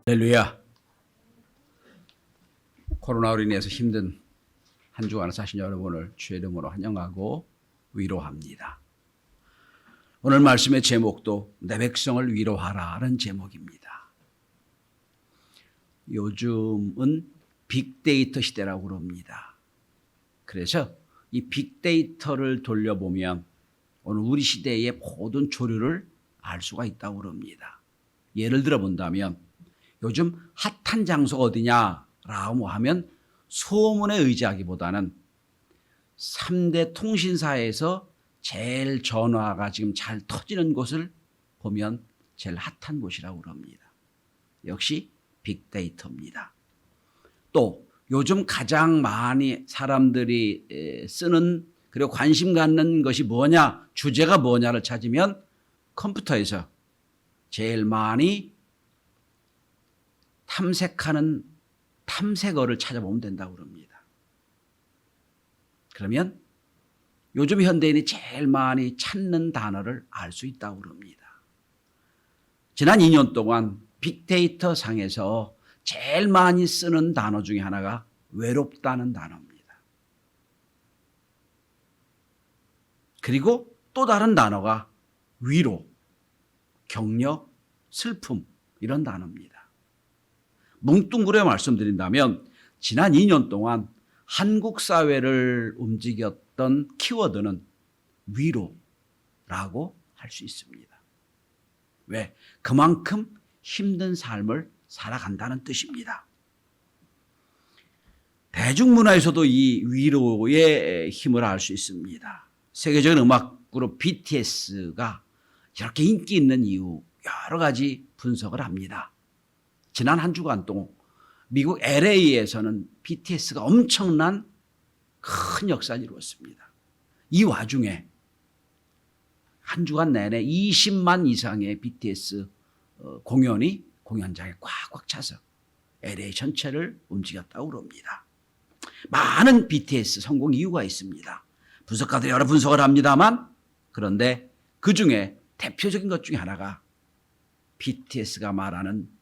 할렐루야. 코로나로 인해서 힘든 한 주간을 사신 여러분을 주의 이름으로 환영하고 위로합니다. 오늘 말씀의 제목도 내 백성을 위로하라는 제목입니다. 요즘은 빅데이터 시대라고 그럽니다. 그래서 이 빅데이터를 돌려보면 오늘 우리 시대의 모든 조류를 알 수가 있다고 그럽니다. 예를 들어 본다면 요즘 핫한 장소가 어디냐라고 하면 소문에 의지하기보다는 3대 통신사에서 제일 전화가 지금 잘 터지는 곳을 보면 제일 핫한 곳이라고 그럽니다. 역시 빅데이터입니다. 또 요즘 가장 많이 사람들이 쓰는 그리고 관심 갖는 것이 뭐냐, 주제가 뭐냐를 찾으면 컴퓨터에서 제일 많이 탐색하는 탐색어를 찾아보면 된다고 그럽니다. 그러면 요즘 현대인이 제일 많이 찾는 단어를 알 수 있다고 그럽니다. 지난 2년 동안 빅데이터 상에서 제일 많이 쓰는 단어 중에 하나가 외롭다는 단어입니다. 그리고 또 다른 단어가 위로, 격려, 슬픔 이런 단어입니다. 뭉뚱그려 말씀드린다면 지난 2년 동안 한국 사회를 움직였던 키워드는 위로라고 할 수 있습니다. 왜? 그만큼 힘든 삶을 살아간다는 뜻입니다. 대중문화에서도 이 위로의 힘을 알 수 있습니다. 세계적인 음악 그룹 BTS가 이렇게 인기 있는 이유 여러 가지 분석을 합니다. 지난 한 주간 동안 미국 LA에서는 BTS가 엄청난 큰 역사를 이루었습니다. 이 와중에 한 주간 내내 20만 이상의 BTS 공연장에 꽉꽉 차서 LA 전체를 움직였다고 그럽니다. 많은 BTS 성공 이유가 있습니다. 분석가들이 여러 분석을 합니다만 그런데 그중에 대표적인 것 중에 하나가 BTS가 말하는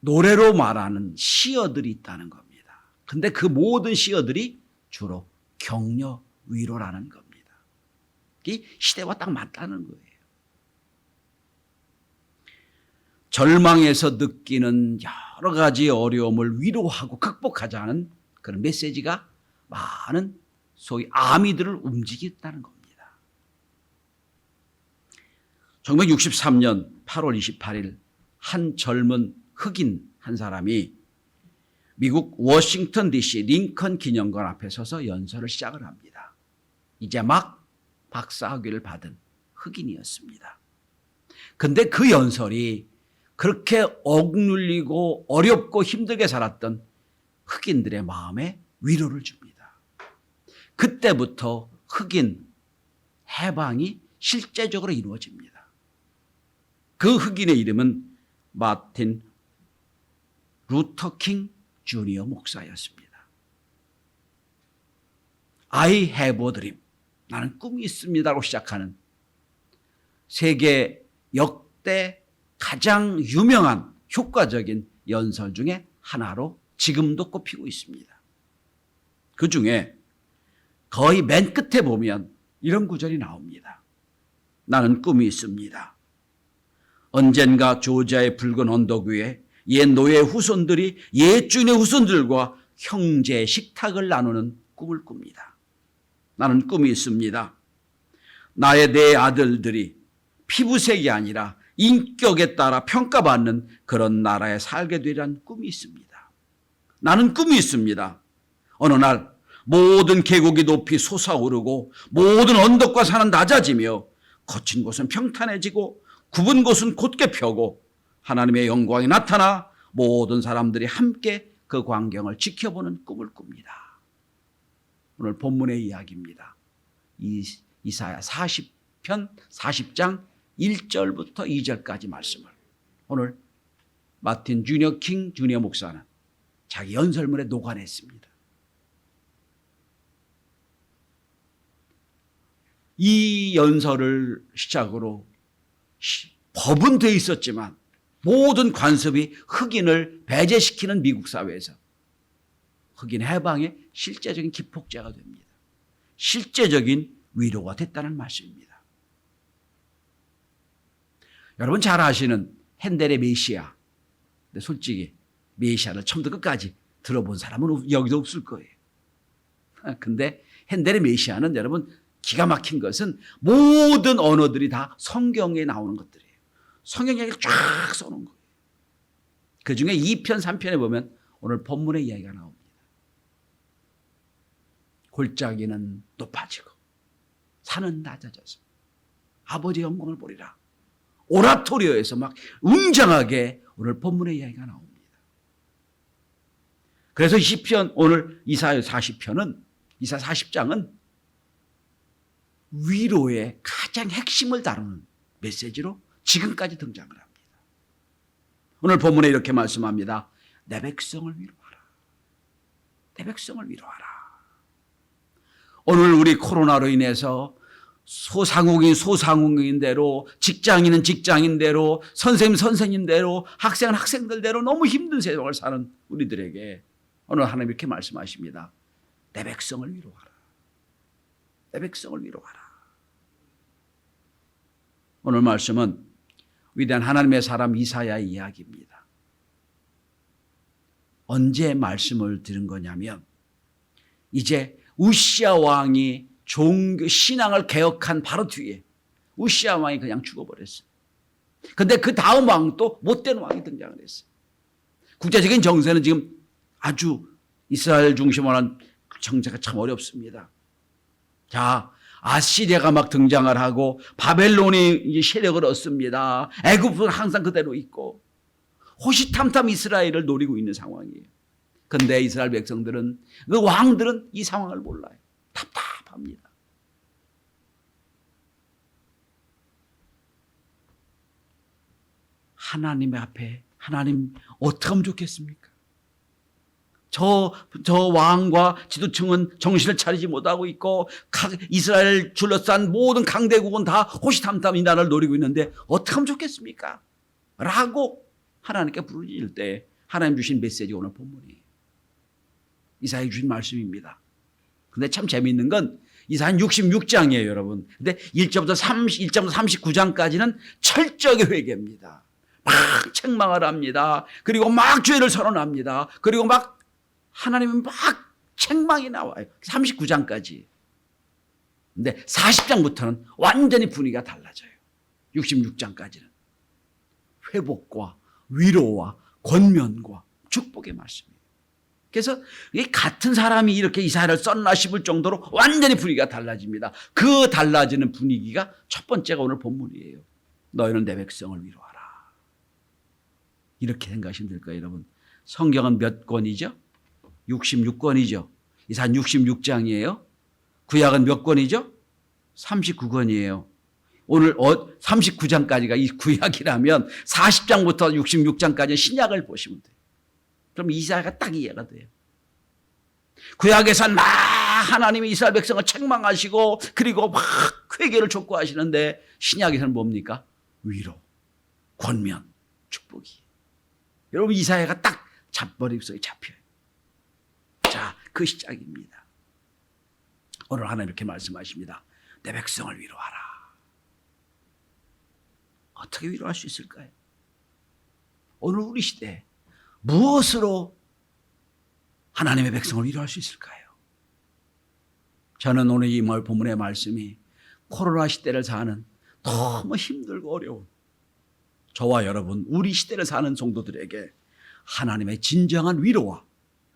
노래로 말하는 시어들이 있다는 겁니다. 근데 그 모든 시어들이 주로 격려, 위로라는 겁니다. 이 시대와 딱 맞다는 거예요. 절망에서 느끼는 여러 가지 어려움을 위로하고 극복하자는 그런 메시지가 많은 소위 아미들을 움직였다는 겁니다. 1963년 8월 28일 한 젊은 흑인 한 사람이 미국 워싱턴 DC 링컨 기념관 앞에 서서 연설을 시작을 합니다. 이제 막 박사학위를 받은 흑인이었습니다. 근데 그 연설이 그렇게 억눌리고 어렵고 힘들게 살았던 흑인들의 마음에 위로를 줍니다. 그때부터 흑인 해방이 실제적으로 이루어집니다. 그 흑인의 이름은 마틴 루터 킹 주니어 목사였습니다. I have a dream. 나는 꿈이 있습니다라고 시작하는 세계 역대 가장 유명한 효과적인 연설 중에 하나로 지금도 꼽히고 있습니다. 그 중에 거의 맨 끝에 보면 이런 구절이 나옵니다. 나는 꿈이 있습니다. 언젠가 조지아의 붉은 언덕 위에 옛 노예 후손들이 옛 주인의 후손들과 형제 식탁을 나누는 꿈을 꿉니다. 나는 꿈이 있습니다. 나의 네 아들들이 피부색이 아니라 인격에 따라 평가받는 그런 나라에 살게 되리라는 꿈이 있습니다. 나는 꿈이 있습니다. 어느 날 모든 계곡이 높이 솟아오르고 모든 언덕과 산은 낮아지며 거친 곳은 평탄해지고 굽은 곳은 곧게 펴고 하나님의 영광이 나타나 모든 사람들이 함께 그 광경을 지켜보는 꿈을 꿉니다. 오늘 본문의 이야기입니다. 이사야 40편 40장 1절부터 2절까지 말씀을 오늘 마틴 주니어 킹 주니어 목사는 자기 연설문에 녹아냈습니다. 이 연설을 시작으로 법은 돼 있었지만 모든 관습이 흑인을 배제시키는 미국 사회에서 흑인 해방의 실제적인 기폭제가 됩니다. 실제적인 위로가 됐다는 말씀입니다. 여러분 잘 아시는 핸델의 메시아. 근데 솔직히 메시아를 처음부터 끝까지 들어본 사람은 여기도 없을 거예요. 근데 핸델의 메시아는 여러분 기가 막힌 것은 모든 언어들이 다 성경에 나오는 것들이에요. 성경 이야기를 쫙 써놓은 거예요. 그중에 2편, 3편에 보면 오늘 본문의 이야기가 나옵니다. 골짜기는 높아지고 산은 낮아져서 아버지의 영광을 보리라. 오라토리오에서 막 웅장하게 오늘 본문의 이야기가 나옵니다. 그래서 20편, 오늘 이사 40편은, 이사 40장은 위로의 가장 핵심을 다루는 메시지로 지금까지 등장을 합니다. 오늘 본문에 이렇게 말씀합니다. 내 백성을 위로하라. 내 백성을 위로하라. 오늘 우리 코로나로 인해서 소상공인대로, 직장인은 직장인대로, 선생님대로, 학생은 학생들대로 너무 힘든 세상을 사는 우리들에게 오늘 하나님 이렇게 말씀하십니다. 내 백성을 위로하라. 내 백성을 위로하라. 오늘 말씀은 위대한 하나님의 사람 이사야의 이야기입니다. 언제 말씀을 들은 거냐면 이제 우시야 왕이 신앙을 개혁한 바로 뒤에 우시야 왕이 그냥 죽어버렸어요. 그런데 그 다음 왕도 못된 왕이 등장을 했어요. 국제적인 정세는 지금 아주 이스라엘 중심으로 한 정세가 참 어렵습니다. 자, 아시리아가 막 등장을 하고 바벨론이 이제 세력을 얻습니다. 애굽은 항상 그대로 있고 호시탐탐 이스라엘을 노리고 있는 상황이에요. 그런데 이스라엘 백성들은, 그 왕들은 이 상황을 몰라요. 답답합니다. 하나님의 앞에, 하나님 어떻게 하면 좋겠습니까? 저 왕과 지도층은 정신을 차리지 못하고 있고 이스라엘 둘러싼 모든 강대국은 다 호시탐탐 이 나라를 노리고 있는데 어떻게 하면 좋겠습니까? 라고 하나님께 부르짖을 때 하나님 주신 메시지가 오늘 본문이에요. 이사야 주신 말씀입니다. 근데 참 재미있는 건 이사야 66장이에요, 여러분. 근데 1절부터 39장까지는 철저하게 회개입니다. 막 책망을 합니다. 그리고 막 죄를 선언합니다. 그리고 막 하나님은 막 책망이 나와요. 39장까지. 근데 40장부터는 완전히 분위기가 달라져요. 66장까지는. 회복과 위로와 권면과 축복의 말씀이에요. 그래서 이 같은 사람이 이렇게 이사야를 썼나 싶을 정도로 완전히 분위기가 달라집니다. 그 달라지는 분위기가 첫 번째가 오늘 본문이에요. 너희는 내 백성을 위로하라. 이렇게 생각하시면 될 거예요, 여러분. 성경은 몇 권이죠? 66권이죠. 이사야 66장이에요. 구약은 몇 권이죠? 39권이에요. 오늘 39장까지가 이 구약이라면 40장부터 66장까지 신약을 보시면 돼요. 그럼 이사야가 딱 이해가 돼요. 구약에서는 막 하나님이 이스라엘 백성을 책망하시고 그리고 막 회개를 촉구하시는데 신약에서는 뭡니까? 위로, 권면, 축복이. 여러분 이사야가 딱 머릿속에 잡혀요. 자, 그 시작입니다. 오늘 하나님 이렇게 말씀하십니다. 내 백성을 위로하라. 어떻게 위로할 수 있을까요? 오늘 우리 시대에 무엇으로 하나님의 백성을 위로할 수 있을까요? 저는 오늘 이 본문의 말씀이 코로나 시대를 사는 너무 힘들고 어려운 저와 여러분, 우리 시대를 사는 성도들에게 하나님의 진정한 위로와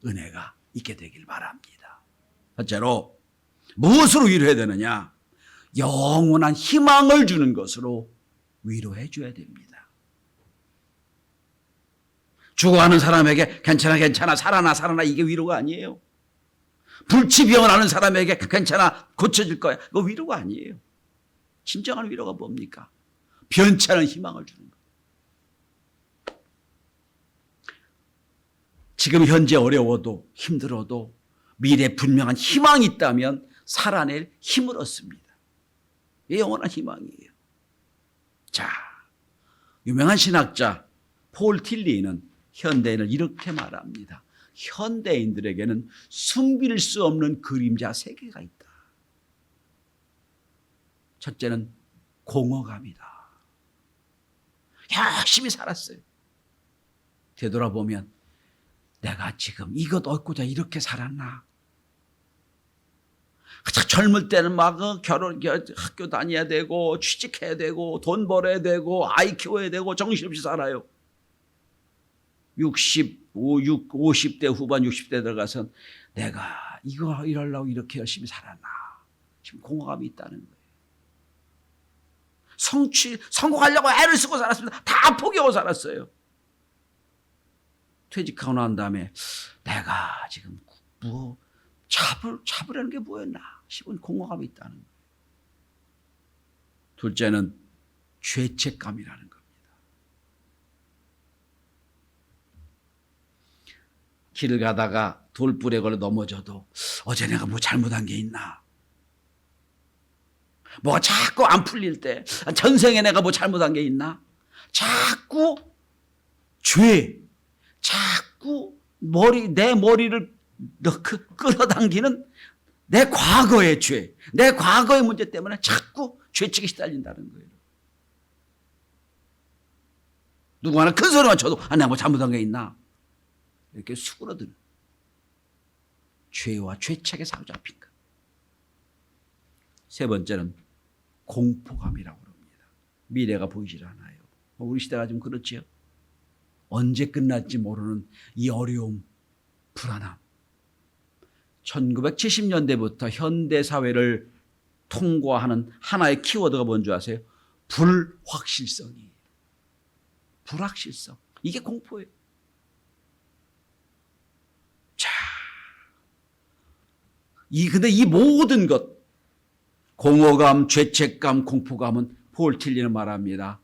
은혜가 있게 되길 바랍니다. 첫째로 무엇으로 위로해야 되느냐? 영원한 희망을 주는 것으로 위로해 줘야 됩니다. 죽어가는 사람에게 괜찮아 살아나 이게 위로가 아니에요. 불치병을 앓는 사람에게 괜찮아 고쳐질 거야. 그거 위로가 아니에요. 진정한 위로가 뭡니까? 변치 않은 희망을 주는 거. 지금 현재 어려워도 힘들어도 미래에 분명한 희망이 있다면 살아낼 힘을 얻습니다. 이게 영원한 희망이에요. 자, 유명한 신학자 폴 틸리는 현대인을 이렇게 말합니다. 현대인들에게는 숨길 수 없는 그림자 세 개가 있다. 첫째는 공허감이다. 열심히 살았어요. 되돌아보면 내가 지금 이것 얻고자 이렇게 살았나? 젊을 때는 막 학교 다녀야 되고 취직해야 되고 돈 벌어야 되고 아이 키워야 되고 정신없이 살아요. 50대 후반 60대 들어가서 내가 이거 이러려고 이렇게 열심히 살았나? 지금 공허감이 있다는 거예요. 성공하려고 애를 쓰고 살았습니다. 다 포기하고 살았어요. 퇴직하고 난 다음에 내가 지금 뭐 잡으려는 게 뭐였나 싶은 공허감이 있다는 거예요. 둘째는 죄책감이라는 겁니다. 길을 가다가 돌불에 걸려 넘어져도 어제 내가 뭐 잘못한 게 있나? 뭐가 자꾸 안 풀릴 때 전생에 내가 뭐 잘못한 게 있나? 자꾸 자꾸 내 머리를 끌어당기는 내 과거의 죄, 내 과거의 문제 때문에 자꾸 죄책에 시달린다는 거예요. 누구 하나 큰 소리만 쳐도 내가 뭐 잘못한 게 있나? 이렇게 수그러드는 죄와 죄책에 사로잡힌 것. 세 번째는 공포감이라고 합니다. 미래가 보이질 않아요. 우리 시대가 좀 그렇지요. 언제 끝날지 모르는 이 어려움, 불안함. 1970년대부터 현대사회를 통과하는 하나의 키워드가 뭔지 아세요? 불확실성이에요. 불확실성. 이게 공포예요. 자, 근데 이 모든 것, 공허감, 죄책감, 공포감은 폴 틸리는 말합니다.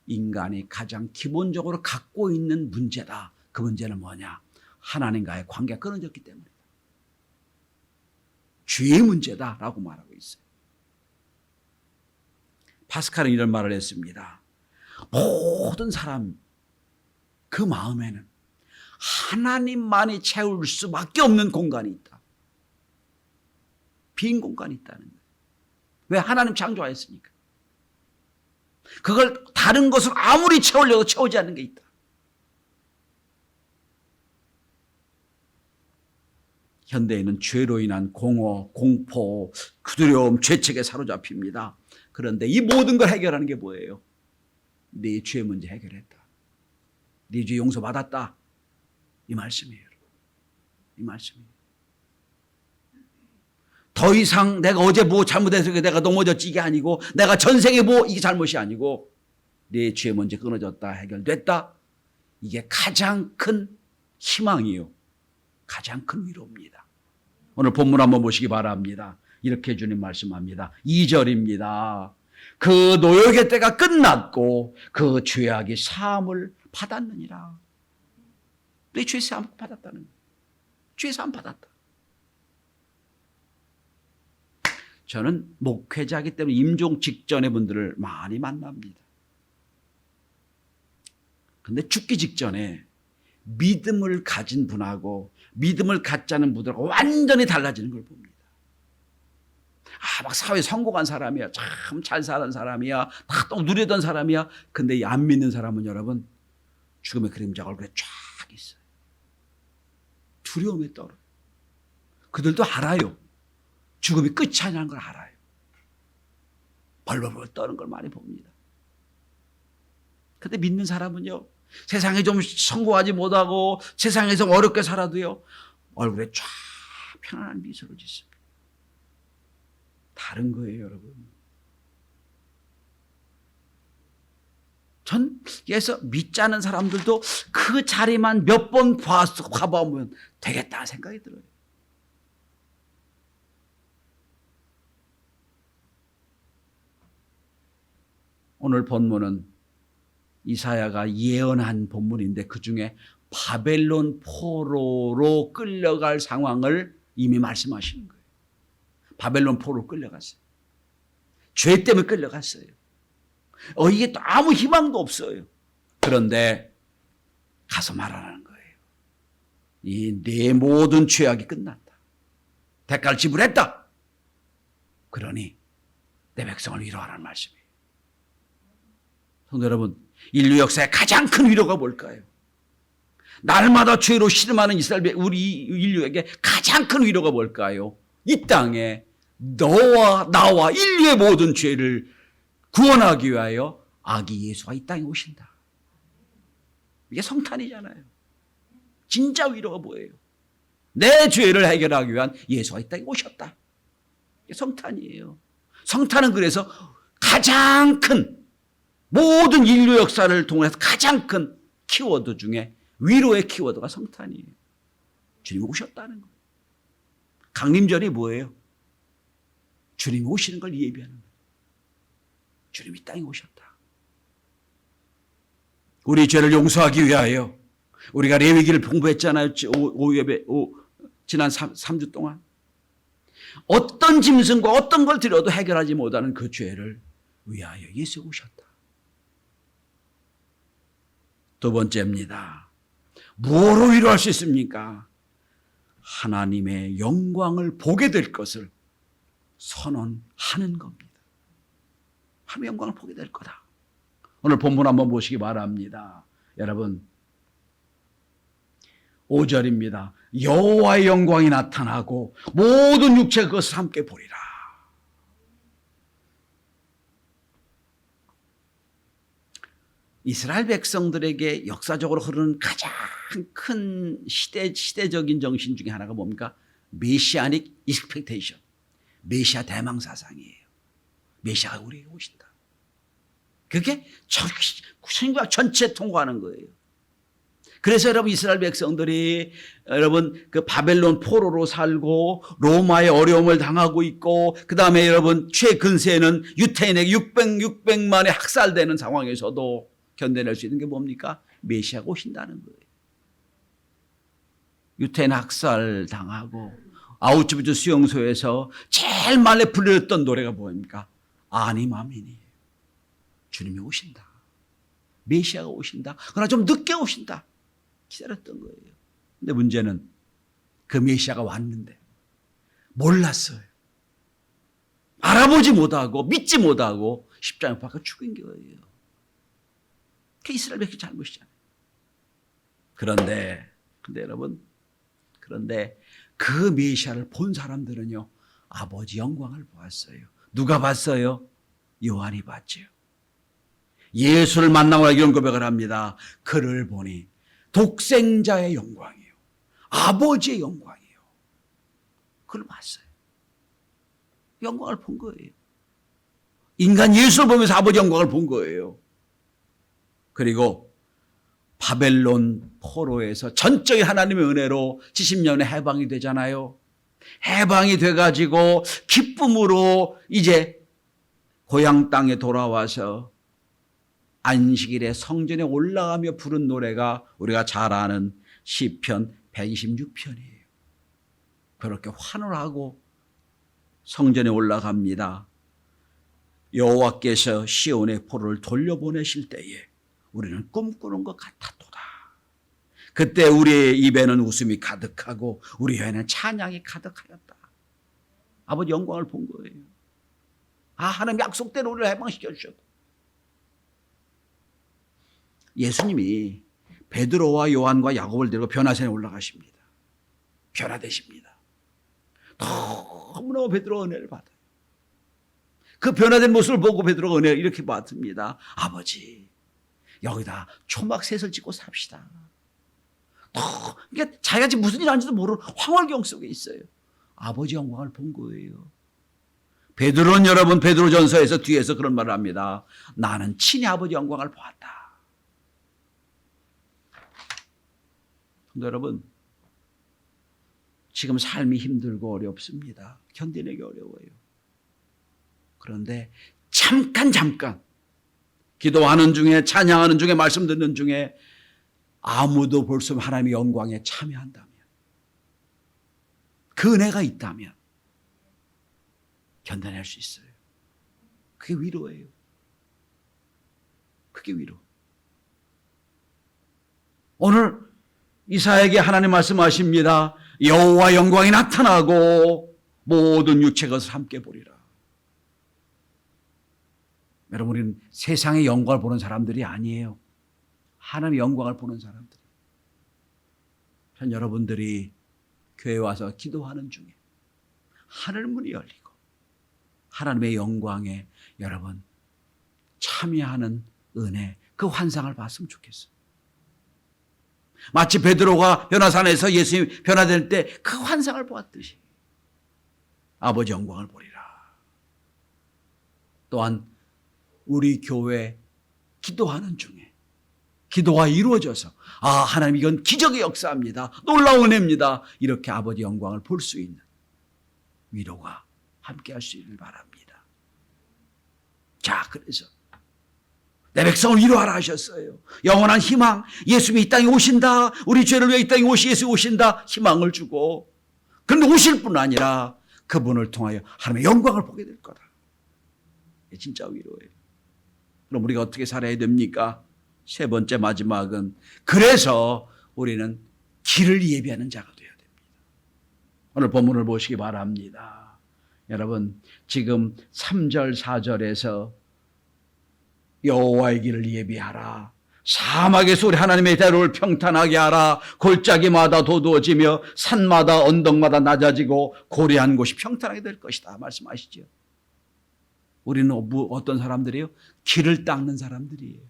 인간이 가장 기본적으로 갖고 있는 문제다. 그 문제는 뭐냐? 하나님과의 관계가 끊어졌기 때문이다. 죄의 문제다라고 말하고 있어요. 파스칼은 이런 말을 했습니다. 모든 사람 그 마음에는 하나님만이 채울 수밖에 없는 공간이 있다. 빈 공간이 있다는 거예요. 왜? 하나님 창조하였으니까. 그걸 다른 것을 아무리 채우려도 채우지 않는 게 있다. 현대인은 죄로 인한 공허, 공포, 두려움, 죄책에 사로잡힙니다. 그런데 이 모든 걸 해결하는 게 뭐예요? 네 죄 문제 해결했다. 네 죄 용서받았다. 이 말씀이에요. 이 말씀이에요. 더 이상 내가 어제 뭐 잘못해서 내가 넘어졌지 이게 아니고 내가 전생에 뭐 이게 잘못이 아니고 내 죄 문제 끊어졌다. 해결됐다. 이게 가장 큰 희망이요. 가장 큰 위로입니다. 오늘 본문 한번 보시기 바랍니다. 이렇게 주님 말씀합니다. 2절입니다. 그 노역의 때가 끝났고 그 죄악이 사함을 받았느니라. 내 죄 사함 받았다는 거예요. 죄 사함 받았다. 저는 목회자이기 때문에 임종 직전의 분들을 많이 만납니다. 근데 죽기 직전에 믿음을 가진 분하고 믿음을 갖지 않은 분들하고 완전히 달라지는 걸 봅니다. 막 사회에 성공한 사람이야. 참 잘 사는 사람이야. 다 또 누리던 사람이야. 근데 이 안 믿는 사람은 여러분 죽음의 그림자가 얼굴에 쫙 있어요. 두려움에 떨어요. 그들도 알아요. 죽음이 끝이 아니라는 걸 알아요. 벌벌벌 떠는 걸 많이 봅니다. 근데 믿는 사람은요. 세상에 좀 성공하지 못하고 세상에서 어렵게 살아도요. 얼굴에 쫙 편안한 미소를 짓습니다. 다른 거예요, 여러분. 전에서 믿지 않은 사람들도 그 자리만 몇 번 봐보면 되겠다 생각이 들어요. 오늘 본문은 이사야가 예언한 본문인데 그중에 바벨론 포로로 끌려갈 상황을 이미 말씀하시는 거예요. 바벨론 포로로 끌려갔어요. 죄 때문에 끌려갔어요. 이게 또 아무 희망도 없어요. 그런데 가서 말하라는 거예요. 이 내 모든 죄악이 끝났다. 대가를 지불했다. 그러니 내 백성을 위로하라는 말씀이에요. 성도 여러분, 인류 역사의 가장 큰 위로가 뭘까요? 날마다 죄로 씨름하는 이스라엘 우리 인류에게 가장 큰 위로가 뭘까요? 이 땅에 너와 나와 인류의 모든 죄를 구원하기 위하여 아기 예수가 이 땅에 오신다. 이게 성탄이잖아요. 진짜 위로가 뭐예요? 내 죄를 해결하기 위한 예수가 이 땅에 오셨다. 이게 성탄이에요. 성탄은 그래서 가장 큰 모든 인류 역사를 통해서 가장 큰 키워드 중에 위로의 키워드가 성탄이에요. 주님이 오셨다는 거예요. 강림절이 뭐예요? 주님이 오시는 걸 예비하는 거예요. 주님이 땅에 오셨다. 우리 죄를 용서하기 위하여 우리가 레위기를 공부했잖아요. 지난 3주 동안. 어떤 짐승과 어떤 걸 드려도 해결하지 못하는 그 죄를 위하여 예수가 오셨다. 두 번째입니다. 무엇으로 위로할 수 있습니까? 하나님의 영광을 보게 될 것을 선언하는 겁니다. 하나님의 영광을 보게 될 거다. 오늘 본문 한번 보시기 바랍니다. 여러분, 5절입니다. 여호와의 영광이 나타나고 모든 육체가 그것을 함께 보리라. 이스라엘 백성들에게 역사적으로 흐르는 가장 큰 시대적인 정신 중에 하나가 뭡니까? 메시아닉 익스펙테이션. 메시아 대망 사상이에요. 메시아가 우리에게 오신다. 그게 신구약 전체에 통과하는 거예요. 그래서 여러분 이스라엘 백성들이 여러분 그 바벨론 포로로 살고 로마의 어려움을 당하고 있고 그 다음에 여러분 최근세에는 유태인에게 600만에 학살되는 상황에서도 견뎌낼 수 있는 게 뭡니까? 메시아가 오신다는 거예요. 유태인 학살 당하고 아우슈비츠 수용소에서 제일 많이 불렸던 노래가 뭡니까? 아님 아멘이에요. 주님이 오신다. 메시아가 오신다. 그러나 좀 늦게 오신다. 기다렸던 거예요. 근데 문제는 그 메시아가 왔는데 몰랐어요. 알아보지 못하고 믿지 못하고 십자가에 못 박혀 죽인 거예요. 그게 이스라엘 백성의 잘못이잖아요. 그런데 여러분, 그 메시아를 본 사람들은요, 아버지 영광을 보았어요. 누가 봤어요? 요한이 봤죠. 예수를 만나고 이런 고백을 합니다. 그를 보니 독생자의 영광이요, 아버지의 영광이요. 그걸 봤어요. 영광을 본 거예요. 인간 예수를 보면서 아버지 영광을 본 거예요. 그리고 바벨론 포로에서 전적인 하나님의 은혜로 70년에 해방이 되잖아요. 해방이 돼가지고 기쁨으로 이제 고향 땅에 돌아와서 안식일에 성전에 올라가며 부른 노래가 우리가 잘 아는 시편 126편이에요. 그렇게 환호하고 성전에 올라갑니다. 여호와께서 시온의 포로를 돌려보내실 때에 우리는 꿈꾸는 것 같았도다. 그때 우리의 입에는 웃음이 가득하고 우리 혀에는 찬양이 가득하였다. 아버지 영광을 본 거예요. 하나님 약속대로 우리를 해방시켜 주셨다. 예수님이 베드로와 요한과 야곱을 데리고 변화산에 올라가십니다. 변화되십니다. 너무너무 베드로가 은혜를 받아요. 그 변화된 모습을 보고 베드로가 은혜를 이렇게 받습니다. 아버지, 여기다 초막셋을 짓고 삽시다. 그러니까 자기가 지금 무슨 일 하는지도 모르는 황홀경 속에 있어요. 아버지 영광을 본 거예요. 베드로는 여러분 베드로전서에서 뒤에서 그런 말을 합니다. 나는 친히 아버지 영광을 보았다. 여러분, 지금 삶이 힘들고 어렵습니다. 견디내기 어려워요. 그런데 잠깐 기도하는 중에 찬양하는 중에 말씀 듣는 중에 아무도 볼 수 없는 하나님의 영광에 참여한다면, 그 은혜가 있다면 견뎌낼 수 있어요. 그게 위로예요. 그게 위로. 오늘 이사야에게 하나님 말씀하십니다. 여호와 영광이 나타나고 모든 육체 것을 함께 보리라. 여러분, 우리는 세상의 영광을 보는 사람들이 아니에요. 하나님의 영광을 보는 사람들. 현 여러분들이 교회 와서 기도하는 중에 하늘 문이 열리고 하나님의 영광에 여러분 참여하는 은혜, 그 환상을 봤으면 좋겠어요. 마치 베드로가 변화산에서 예수님이 변화될 때 그 환상을 보았듯이 아버지 영광을 보리라. 또한 우리 교회 기도하는 중에 기도가 이루어져서 하나님 이건 기적의 역사입니다. 놀라운 은혜입니다. 이렇게 아버지 영광을 볼 수 있는 위로가 함께 할 수 있기를 바랍니다. 자, 그래서 내 백성을 위로하라 하셨어요. 영원한 희망, 예수님이 이 땅에 오신다. 우리 죄를 위해 이 땅에 예수 오신다. 희망을 주고, 그런데 오실 뿐 아니라 그분을 통하여 하나님의 영광을 보게 될 거다. 이게 진짜 위로예요. 그럼 우리가 어떻게 살아야 됩니까? 세 번째 마지막은, 그래서 우리는 길을 예비하는 자가 되어야 됩니다. 오늘 본문을 보시기 바랍니다. 여러분, 지금 3절 4절에서 여호와의 길을 예비하라. 사막에서 우리 하나님의 대로를 평탄하게 하라. 골짜기마다 도두어지며 산마다 언덕마다 낮아지고 고래한 곳이 평탄하게 될 것이다 말씀하시죠. 우리는 어떤 사람들이에요? 길을 닦는 사람들이에요.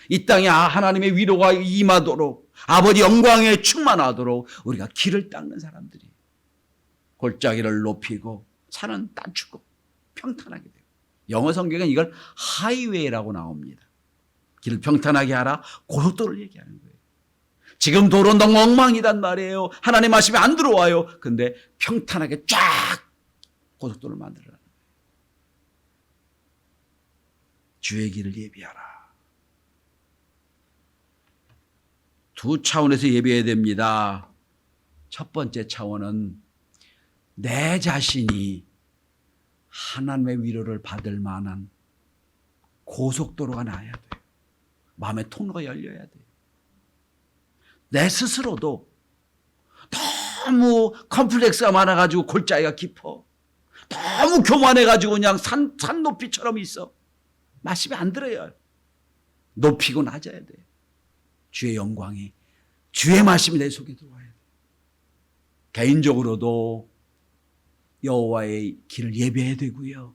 이 땅에 하나님의 위로가 임하도록, 아버지 영광에 충만하도록 우리가 길을 닦는 사람들이에요. 골짜기를 높이고 산은 낮추고 평탄하게 돼요. 영어 성경은 이걸 하이웨이라고 나옵니다. 길을 평탄하게 하라. 고속도로를 얘기하는 거예요. 지금 도로는 너무 엉망이단 말이에요. 하나님 말씀이 안 들어와요. 근데 평탄하게 쫙 고속도로를 만들어라는 거예요. 주의 길을 예비하라. 두 차원에서 예비해야 됩니다. 첫 번째 차원은 내 자신이 하나님의 위로를 받을 만한 고속도로가 나야 돼요. 마음의 통로가 열려야 돼요. 내 스스로도 너무 컴플렉스가 많아가지고 골짜기가 깊어. 너무 교만해가지고 그냥 산 높이처럼 있어. 말씀이 안 들어요. 높이고 낮아야 돼요. 주의 영광이, 주의 말씀이 내 속에 들어와야 돼요. 개인적으로도 여호와의 길을 예배해야 되고요.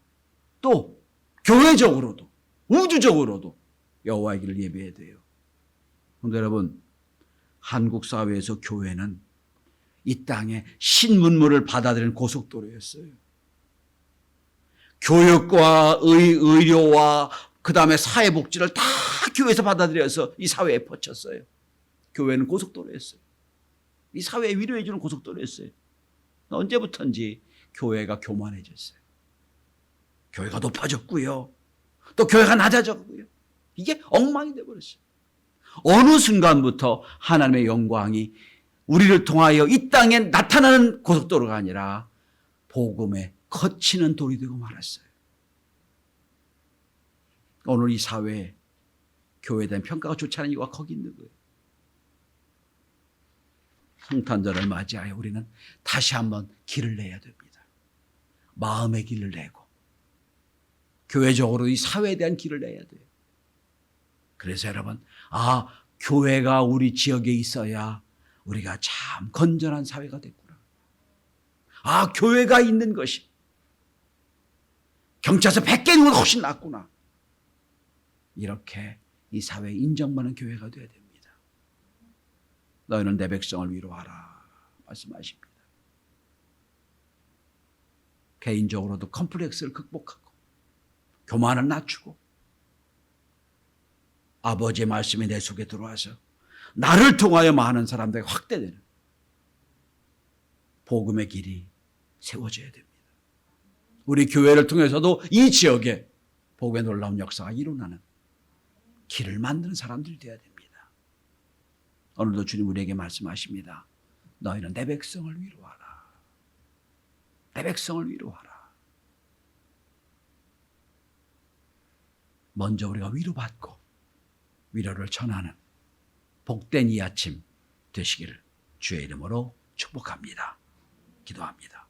또 교회적으로도, 우주적으로도 여호와의 길을 예배해야 돼요. 그런데 여러분, 한국 사회에서 교회는 이 땅에 신문물을 받아들이는 고속도로였어요. 교육과 의료와 그 다음에 사회복지를 다 교회에서 받아들여서 이 사회에 퍼쳤어요. 교회는 고속도로였어요. 이 사회에 위로해 주는 고속도로였어요. 언제부턴지 교회가 교만해졌어요. 교회가 높아졌고요. 또 교회가 낮아졌고요. 이게 엉망이 되어버렸어요. 어느 순간부터 하나님의 영광이 우리를 통하여 이 땅에 나타나는 고속도로가 아니라 복음에 거치는 돌이 되고 말았어요. 오늘 이 사회에 교회에 대한 평가가 좋지 않은 이유가 거기 있는 거예요. 성탄절을 맞이하여 우리는 다시 한번 길을 내야 됩니다. 마음의 길을 내고 교회적으로 이 사회에 대한 길을 내야 돼요. 그래서 여러분, 교회가 우리 지역에 있어야 우리가 참 건전한 사회가 됐구나. 교회가 있는 것이 경찰서 100개는 훨씬 낫구나. 이렇게 이 사회에 인정받는 교회가 되어야 됩니다. 너희는 내 백성을 위로하라 말씀하십니다. 개인적으로도 컴플렉스를 극복하고 교만을 낮추고 아버지의 말씀이 내 속에 들어와서 나를 통하여 많은 사람들에게 확대되는 복음의 길이 세워져야 됩니다. 우리 교회를 통해서도 이 지역에 복음의 놀라운 역사가 일어나는 길을 만드는 사람들이 되어야 됩니다. 오늘도 주님 우리에게 말씀하십니다. 너희는 내 백성을 위로하라. 내 백성을 위로하라. 먼저 우리가 위로받고 위로를 전하는 복된 이 아침 되시기를 주의 이름으로 축복합니다. 기도합니다.